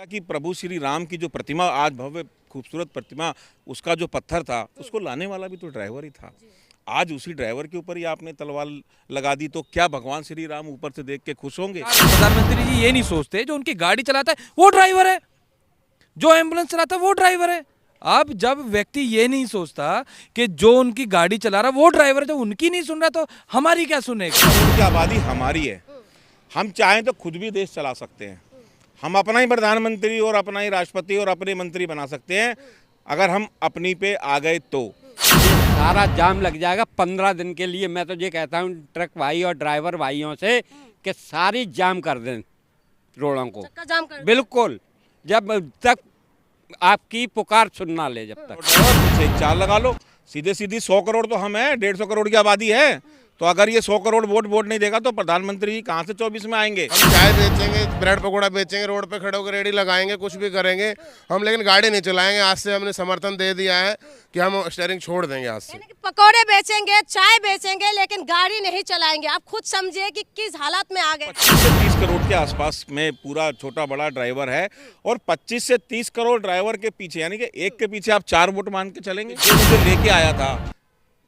कि प्रभु श्री राम की जो प्रतिमा आज भव्य खूबसूरत प्रतिमा, उसका जो पत्थर था उसको लाने वाला भी तो ड्राइवर ही था। आज उसी ड्राइवर के ऊपर ही आपने तलवार लगा दी, तो क्या भगवान श्री राम ऊपर से देख के खुश होंगे? प्रधानमंत्री जी ये नहीं सोचते जो उनकी गाड़ी चलाता है वो ड्राइवर है, जो एम्बुलेंस चलाता है वो ड्राइवर है। अब जब व्यक्ति ये नहीं सोचता कि जो उनकी गाड़ी चला रहा है वो ड्राइवर है, जब उनकी नहीं सुन रहा तो हमारी क्या सुनेगा? करोड़ की आबादी हमारी है, हम चाहें तो खुद भी देश चला सकते हैं। हम अपना ही प्रधानमंत्री और अपना ही राष्ट्रपति और अपने मंत्री बना सकते हैं, अगर हम अपनी पे आ गए तो। सारा जाम लग जाएगा 15 दिन के लिए। मैं तो ये कहता हूँ ट्रक भाई और ड्राइवर भाइयों से कि सारी जाम कर दें रोडों को, चक्का जाम कर दें। बिल्कुल, जब तक आपकी पुकार सुनना ले, जब तक। पीछे एक चाल लगा लो, सीधे सीधी 100 करोड़ तो हम हैं, 150 करोड़ की आबादी है। तो अगर ये 100 करोड़ वोट नहीं देगा तो प्रधानमंत्री जी कहाँ से 24 में आएंगे? हम चाय बेचेंगे, ब्रेड पकौड़ा बेचेंगे, रोड पे खड़े होकर रेडी लगाएंगे, कुछ भी करेंगे हम, लेकिन गाड़ी नहीं चलाएंगे। आज से हमने समर्थन दे दिया है कि हम स्टीयरिंग छोड़ देंगे आज से। यानी कि पकौड़े बेचेंगे, चाय बेचेंगे, लेकिन गाड़ी नहीं चलाएंगे। आप खुद समझिए कि किस हालत में आ गए। 25 से 30 करोड़ के आसपास में पूरा छोटा बड़ा ड्राइवर है, और 25 से 30 करोड़ ड्राइवर के पीछे, यानी कि एक के पीछे आप 4 वोट मान के चलेंगे। जो मुझे लेके आया था,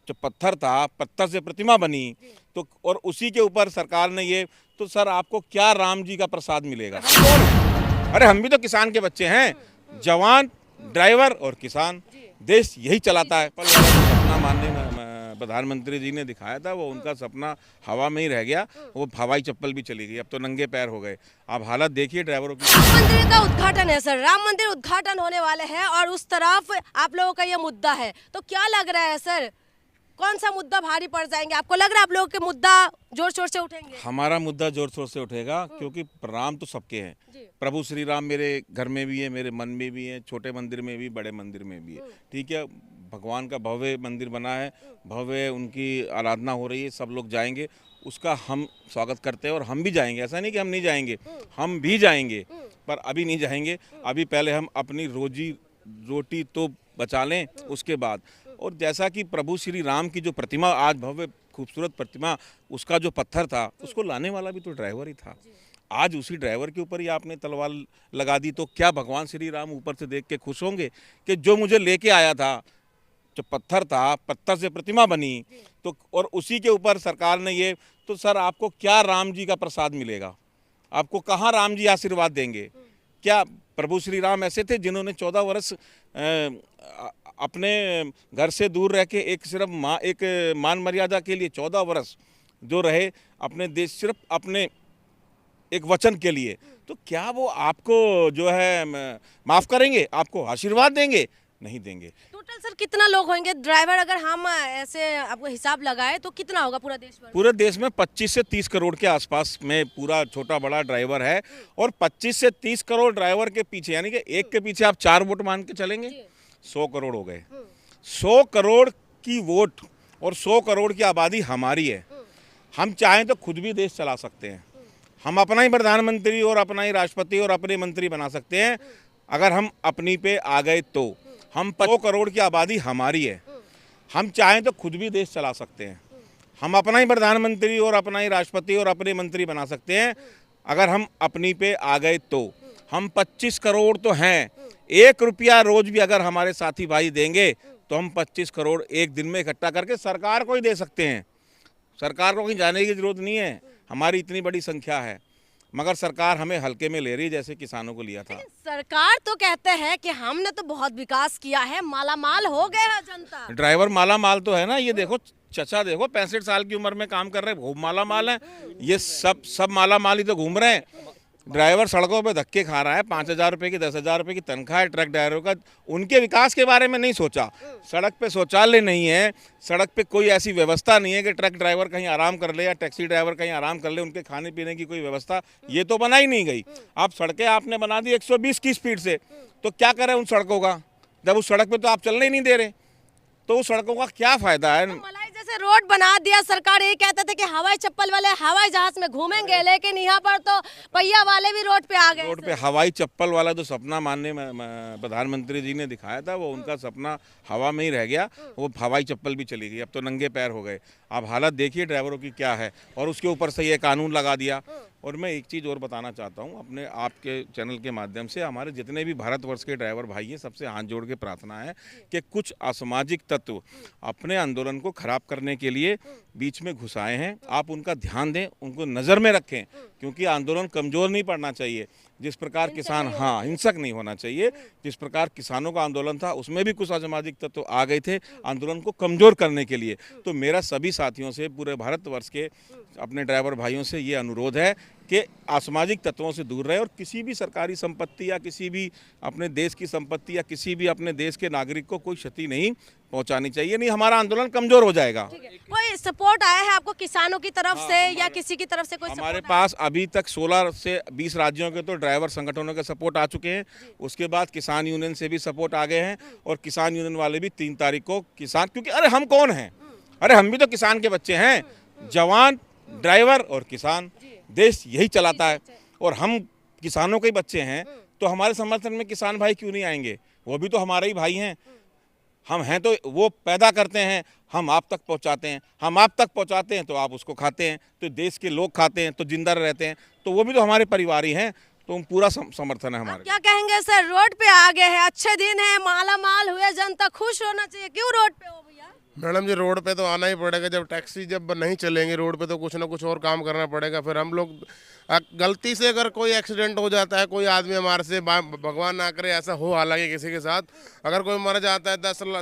जो पत्थर था, पत्थर से प्रतिमा बनी, तो और उसी के ऊपर सरकार ने ये, तो सर आपको क्या राम जी का प्रसाद मिलेगा? अरे हम भी तो किसान के बच्चे हैं, जवान, ड्राइवर और किसान, देश यही चलाता है। पल वाला जो सपना मानने प्रधानमंत्री जी ने दिखाया था, वो उनका सपना हवा में ही रह गया। वो हवाई चप्पल भी चली गई, अब तो नंगे पैर हो गए। आप हालत देखिए ड्राइवरों की। राम मंदिर का उद्घाटन है सर, राम मंदिर उद्घाटन होने वाले हैं और उस तरफ आप लोगों का ये मुद्दा है, तो क्या लग रहा है सर, कौन सा मुद्दा भारी पड़ जाएंगे? आपको लग रहा है आप लोगों के मुद्दा जोर शोर से उठेंगे? हमारा मुद्दा जोर शोर से उठेगा, क्योंकि राम तो सबके हैं। प्रभु श्री राम मेरे घर में भी है, मेरे मन में भी है, छोटे मंदिर में भी, बड़े मंदिर में भी है। ठीक है, भगवान का भव्य मंदिर बना है, भव्य उनकी आराधना हो रही है, सब लोग जाएंगे, उसका हम स्वागत करते हैं और हम भी जाएंगे। ऐसा नहीं कि हम नहीं जाएंगे, हम भी जाएंगे, पर अभी नहीं जाएंगे। अभी पहले हम अपनी रोजी रोटी तो बचा लें, उसके बाद। और जैसा कि प्रभु श्री राम की जो प्रतिमा आज भव्य खूबसूरत प्रतिमा, उसका जो पत्थर था उसको लाने वाला भी तो ड्राइवर ही था। आज उसी ड्राइवर के ऊपर ही आपने तलवार लगा दी, तो क्या भगवान श्री राम ऊपर से देख के खुश होंगे कि जो मुझे लेके आया था, जो पत्थर था, पत्थर से प्रतिमा बनी, तो और उसी के ऊपर सरकार ने ये, तो सर आपको क्या राम जी का प्रसाद मिलेगा? आपको कहाँ राम जी आशीर्वाद देंगे? क्या प्रभु श्री राम ऐसे थे जिन्होंने 14 वर्ष अपने घर से दूर रह के एक मान मर्यादा के लिए 14 वर्ष जो रहे अपने देश, सिर्फ अपने एक वचन के लिए? तो क्या वो आपको जो है माफ़ करेंगे? आपको आशीर्वाद देंगे? नहीं देंगे। टोटल सर कितना लोग होंगे ड्राइवर, अगर हम ऐसे आपको हिसाब लगाए तो कितना होगा पूरा देश भर? पूरे देश में 25 से 30 करोड़ के आसपास में पूरा छोटा बड़ा ड्राइवर है, और 25 से 30 करोड़ ड्राइवर के पीछे, यानी कि एक के पीछे आप 4 वोट मान के चलेंगे, 100 करोड़ हो गए। 100 करोड़ की वोट और 100 करोड़ की आबादी हमारी है, हम चाहें तो खुद भी देश चला सकते हैं। हम अपना ही प्रधानमंत्री और अपना ही राष्ट्रपति और अपने मंत्री बना सकते हैं, अगर हम अपनी पे आ गए तो। हम 100 करोड़ की आबादी हमारी है, हम चाहें तो खुद भी देश चला सकते हैं। हम अपना ही प्रधानमंत्री और अपना ही राष्ट्रपति और अपने मंत्री बना सकते हैं, अगर हम अपनी पे आ गए तो। हम 25 करोड़ तो हैं, 1 रुपया रोज भी अगर हमारे साथी भाई देंगे तो हम 25 करोड़ एक दिन में इकट्ठा करके सरकार को ही दे सकते हैं। सरकार को कहीं जाने की जरूरत नहीं है, हमारी इतनी बड़ी संख्या है, मगर सरकार हमें हल्के में ले रही है, जैसे किसानों को लिया था। सरकार तो कहते हैं कि हमने तो बहुत विकास किया है, मालामाल हो गए है जनता। ड्राइवर माला माल तो है ना, ये देखो चचा, देखो 65 साल की उम्र में काम कर रहे हैं, खूब माला माल है। ये सब माला माल ही तो घूम रहे हैं। ड्राइवर सड़कों पे धक्के खा रहा है, 5,000 रुपये की 10,000 रुपये की तनख्वाह है ट्रक ड्राइवरों का। उनके विकास के बारे में नहीं सोचा। सड़क पे शौचालय नहीं है, सड़क पे कोई ऐसी व्यवस्था नहीं है कि ट्रक ड्राइवर कहीं आराम कर ले या टैक्सी ड्राइवर कहीं आराम कर ले, उनके खाने पीने की कोई व्यवस्था ये तो बनाई नहीं गई। अब सड़कें आपने बना दी 120 की स्पीड से, तो क्या करें उन सड़कों का, जब उस सड़क पर तो आप चलने ही नहीं दे रहे, तो उस सड़कों का क्या फायदा है? मलाई जैसे रोड बना दिया सरकार, ये कहते थे कि हवाई चप्पल वाले हवाई जहाज में घूमेंगे, लेकिन यहाँ पर तो पहिया वाले भी रोड पे आ गए। रोड पे हवाई चप्पल वाला जो सपना मानने प्रधानमंत्री जी ने दिखाया था, वो उनका सपना हवा में ही रह गया। वो हवाई चप्पल भी चली गई, अब तो नंगे पैर हो गए। आप हालत देखिए ड्राइवरों की क्या है, और उसके ऊपर से ये कानून लगा दिया और मैं एक चीज़ और बताना चाहता हूँ अपने आपके चैनल के माध्यम से, हमारे जितने भी भारतवर्ष के ड्राइवर भाई हैं सबसे हाथ जोड़ के प्रार्थना है कि कुछ असामाजिक तत्व अपने आंदोलन को खराब करने के लिए बीच में घुस आए हैं। आप उनका ध्यान दें, उनको नज़र में रखें, क्योंकि आंदोलन कमज़ोर नहीं पड़ना चाहिए। जिस प्रकार किसान, हाँ, हिंसक नहीं होना चाहिए। जिस प्रकार किसानों का आंदोलन था उसमें भी कुछ असामाजिक तत्व आ गए थे आंदोलन को कमज़ोर करने के लिए। तो मेरा सभी साथियों से, पूरे भारतवर्ष के अपने ड्राइवर भाइयों से ये अनुरोध है कि असामाजिक तत्वों से दूर रहे और किसी भी सरकारी संपत्ति या किसी भी अपने देश की संपत्ति या किसी भी अपने देश के नागरिक को कोई क्षति नहीं पहुंचानी चाहिए, नहीं हमारा आंदोलन कमजोर हो जाएगा। कोई सपोर्ट आया है आपको किसानों की तरफ से या किसी की तरफ से? कोई हमारे support पास अभी तक 16 से 20 राज्यों के तो ड्राइवर संगठनों के सपोर्ट आ चुके हैं। उसके बाद किसान यूनियन से भी सपोर्ट आ गए हैं और किसान यूनियन वाले भी 3 तारीख को किसान, क्योंकि अरे हम कौन हैं, अरे हम भी तो किसान के बच्चे हैं, जवान, ड्राइवर और किसान, देश यही चलाता है और हम किसानों के ही बच्चे हैं, तो हमारे समर्थन में किसान भाई क्यों नहीं आएंगे? वो भी तो हमारे ही भाई हैं। हम हैं तो वो पैदा करते हैं, हम आप तक पहुंचाते हैं, हम आप तक पहुंचाते हैं तो आप उसको खाते हैं, तो देश के लोग खाते हैं तो जिंदा रहते हैं, तो वो भी तो हमारे परिवार ही हैं। तो हम पूरा समर्थन है हमारे। क्या कहेंगे सर, रोड पे आ गए हैं, अच्छे दिन है, माला माल हुए, जनता खुश होना चाहिए, क्यों रोड पे हो भैया? मैडम जी, रोड पे तो आना ही पड़ेगा। जब टैक्सी जब नहीं चलेंगी रोड पे तो कुछ ना कुछ और काम करना पड़ेगा। फिर हम लोग गलती से अगर कोई एक्सीडेंट हो जाता है, कोई आदमी हमारे से, भगवान ना करे ऐसा हो हालांकि किसी के साथ, अगर कोई मर जाता है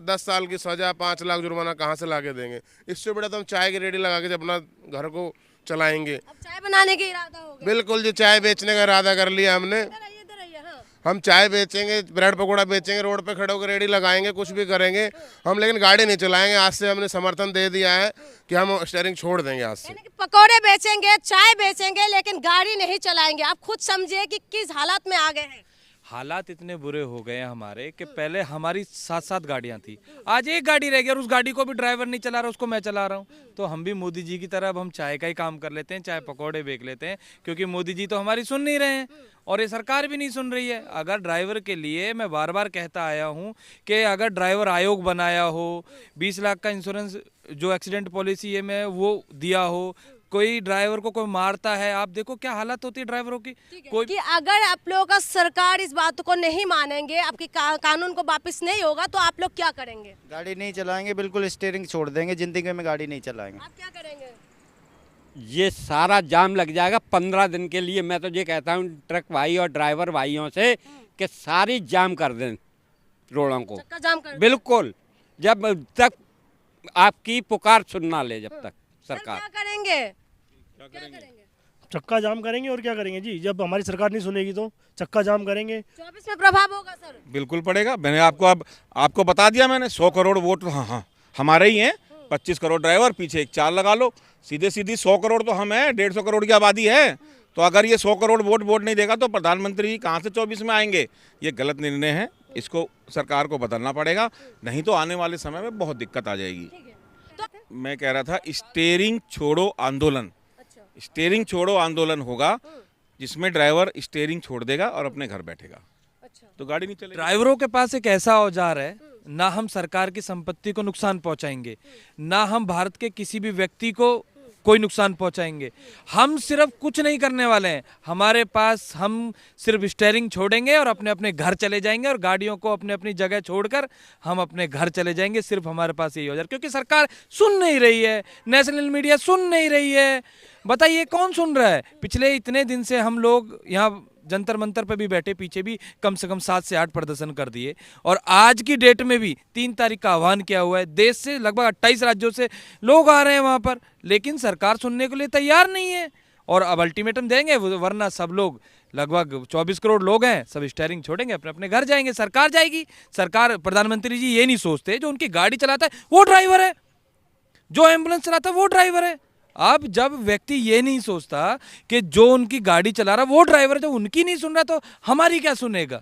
10 साल की सजा, 5 लाख जुर्माना कहाँ से ला के देंगे? इससे बड़ा तो हम चाय की रेडी लगा के जब अपना घर को चलाएंगे। अब चाय बनाने का इरादा हो गया? बिल्कुल जी, चाय बेचने का इरादा कर लिया हमने। इधर आइए, हाँ। हम चाय बेचेंगे, ब्रेड पकौड़ा बेचेंगे, रोड पे खड़े होकर रेडी लगाएंगे, कुछ भी करेंगे हम, लेकिन गाड़ी नहीं चलाएंगे। आज से हमने समर्थन दे दिया है कि हम स्टीयरिंग छोड़ देंगे आज से। यानी कि पकौड़े बेचेंगे, चाय बेचेंगे, लेकिन गाड़ी नहीं चलाएंगे। आप खुद समझिए कि किस हालत में आ गए हैं। हालात इतने बुरे हो गए हैं हमारे कि पहले हमारी 7-7 गाड़ियां थी, आज एक गाड़ी रह गई और उस गाड़ी को भी ड्राइवर नहीं चला रहा, उसको मैं चला रहा हूं। तो हम भी मोदी जी की तरह अब हम चाय का ही काम कर लेते हैं, चाय पकौड़े बेच लेते हैं, क्योंकि मोदी जी तो हमारी सुन नहीं रहे हैं और ये सरकार भी नहीं सुन रही है। अगर ड्राइवर के लिए मैं बार बार कहता आया हूँ कि अगर ड्राइवर आयोग बनाया हो, 20 लाख का इंश्योरेंस जो एक्सीडेंट पॉलिसी है मैं वो दिया हो, कोई ड्राइवर को कोई मारता है, आप देखो क्या हालत होती है ड्राइवरों की। कोई कि अगर आप लोगों का सरकार इस बात को नहीं मानेंगे, आपकी कानून को वापस नहीं होगा, तो आप लोग क्या करेंगे? गाड़ी नहीं चलाएंगे, बिल्कुल स्टीयरिंग छोड़ देंगे, जिंदगी में गाड़ी नहीं चलाएंगे। आप क्या करेंगे? ये सारा जाम लग जाएगा 15 दिन के लिए। मैं तो ये कहता हूँ ट्रक भाई और ड्राइवर भाइयों से कि सारी जाम कर दें रोडों को, चक्का जाम कर? बिल्कुल, जब तक आपकी पुकार सुनना ले, जब तक सर, सरकार। क्या करेंगे? क्या करेंगे? चक्का जाम करेंगे और क्या करेंगे जी, जब हमारी सरकार नहीं सुनेगी तो चक्का जाम करेंगे। 24 में प्रभाव होगा सर? बिल्कुल पड़ेगा। मैंने आपको बता दिया, मैंने 100 करोड़ वोट हाँ हमारे ही हैं। 25 करोड़ ड्राइवर, पीछे एक 4 लगा लो, सीधे 100 करोड़ तो हम हैं। 150 करोड़ की आबादी है, तो अगर ये 100 करोड़ वोट नहीं देगा तो प्रधानमंत्री कहाँ से 24 में आएंगे? ये गलत निर्णय है, इसको सरकार को बदलना पड़ेगा, नहीं तो आने वाले समय में बहुत दिक्कत आ जाएगी। मैं कह रहा था स्टीयरिंग छोड़ो आंदोलन, स्टीयरिंग छोड़ो आंदोलन होगा जिसमें ड्राइवर स्टीयरिंग छोड़ देगा और अपने घर बैठेगा, तो गाड़ी नहीं चलेगी। ड्राइवरों के पास एक ऐसा औजार है, ना हम सरकार की संपत्ति को नुकसान पहुंचाएंगे, ना हम भारत के किसी भी व्यक्ति को कोई नुकसान पहुंचाएंगे। हम सिर्फ कुछ नहीं करने वाले हैं, हमारे पास हम सिर्फ स्टीयरिंग छोड़ेंगे और अपने अपने घर चले जाएंगे और गाड़ियों को अपने अपनी जगह छोड़कर हम अपने घर चले जाएंगे। सिर्फ हमारे पास यही औजार, क्योंकि सरकार सुन नहीं रही है, नेशनल मीडिया सुन नहीं रही है। बताइए कौन सुन रहा है? पिछले इतने दिन से हम लोग यहाँ जंतर मंतर पे भी बैठे, पीछे भी कम से कम 7 से 8 प्रदर्शन कर दिए और आज की डेट में भी 3 तारीख का आह्वान किया हुआ है। देश से लगभग 28 राज्यों से लोग आ रहे हैं वहाँ पर, लेकिन सरकार सुनने के लिए तैयार नहीं है और अब अल्टीमेटम देंगे, वरना सब लोग, लगभग 24 करोड़ लोग हैं, सब स्टीयरिंग छोड़ेंगे, अपने अपने घर जाएंगे, सरकार जाएगी। सरकार, प्रधानमंत्री जी ये नहीं सोचते जो उनकी गाड़ी चलाता है वो ड्राइवर है, जो एम्बुलेंस चलाता है वो ड्राइवर है। अब जब व्यक्ति ये नहीं सोचता कि जो उनकी गाड़ी चला रहा वो ड्राइवर है, जब उनकी नहीं सुन रहा तो हमारी क्या सुनेगा?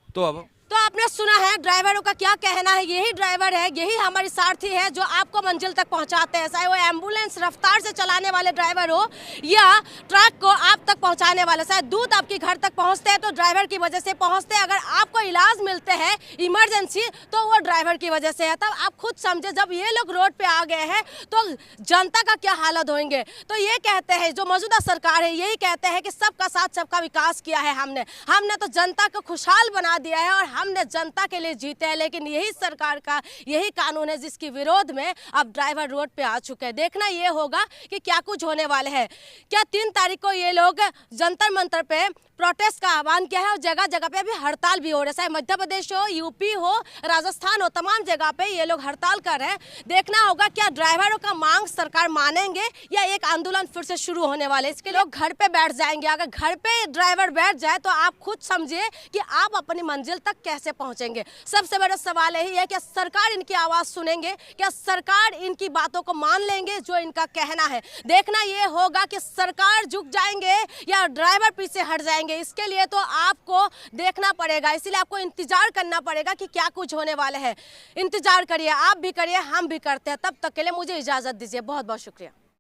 तो अब तो आपने सुना है ड्राइवरों का क्या कहना है। यही ड्राइवर है, यही हमारे सारथी है जो आपको मंजिल तक पहुंचाते हैं, चाहे वो एम्बुलेंस रफ्तार से चलाने वाले ड्राइवर हो या ट्रक को आप तक पहुंचाने वाले। शायद दूध आपके घर तक पहुंचते हैं तो ड्राइवर की वजह से पहुंचते हैं, अगर आपको इलाज मिलते हैं इमरजेंसी तो वो ड्राइवर की वजह से है। तब आप खुद समझे, जब ये लोग रोड पे आ गए हैं तो जनता का क्या हालत होंगे। तो ये कहते हैं, जो मौजूदा सरकार है यही कहते हैं कि सबका साथ सबका विकास किया है हमने तो जनता को खुशहाल बना दिया है और हमने जनता के लिए जीते हैं। लेकिन यही सरकार का यही कानून है जिसके विरोध में अब ड्राइवर रोड पे आ चुके हैं। देखना ये होगा कि क्या कुछ होने वाले है। क्या 3 तारीख को ये लोग जंतर मंतर पे प्रोटेस्ट का आह्वान किया है और जगह जगह पे अभी हड़ताल भी हो रहा है, चाहे मध्य प्रदेश हो, यूपी हो, राजस्थान हो, तमाम जगह पे ये लोग हड़ताल कर रहे हैं। देखना होगा क्या ड्राइवरों का मांग सरकार मानेंगे या एक आंदोलन फिर से शुरू होने वाले। इसके लोग घर पे बैठ जाएंगे। अगर घर पे ड्राइवर बैठ जाए तो आप खुद समझिए कि आप अपनी मंजिल तक कैसे पहुंचेंगे। सबसे बड़ा सवाल यही है कि सरकार इनकी आवाज सुनेंगे, क्या सरकार इनकी बातों को मान लेंगे जो इनका कहना है। देखना ये होगा कि सरकार झुक जाएंगे या ड्राइवर पीछे हट जाएंगे। इसके लिए तो आपको देखना पड़ेगा, इसीलिए आपको इंतजार करना पड़ेगा कि क्या कुछ होने वाले हैं। इंतजार करिए, आप भी करिए, हम भी करते हैं। तब तक के लिए मुझे इजाजत दीजिए। बहुत बहुत शुक्रिया।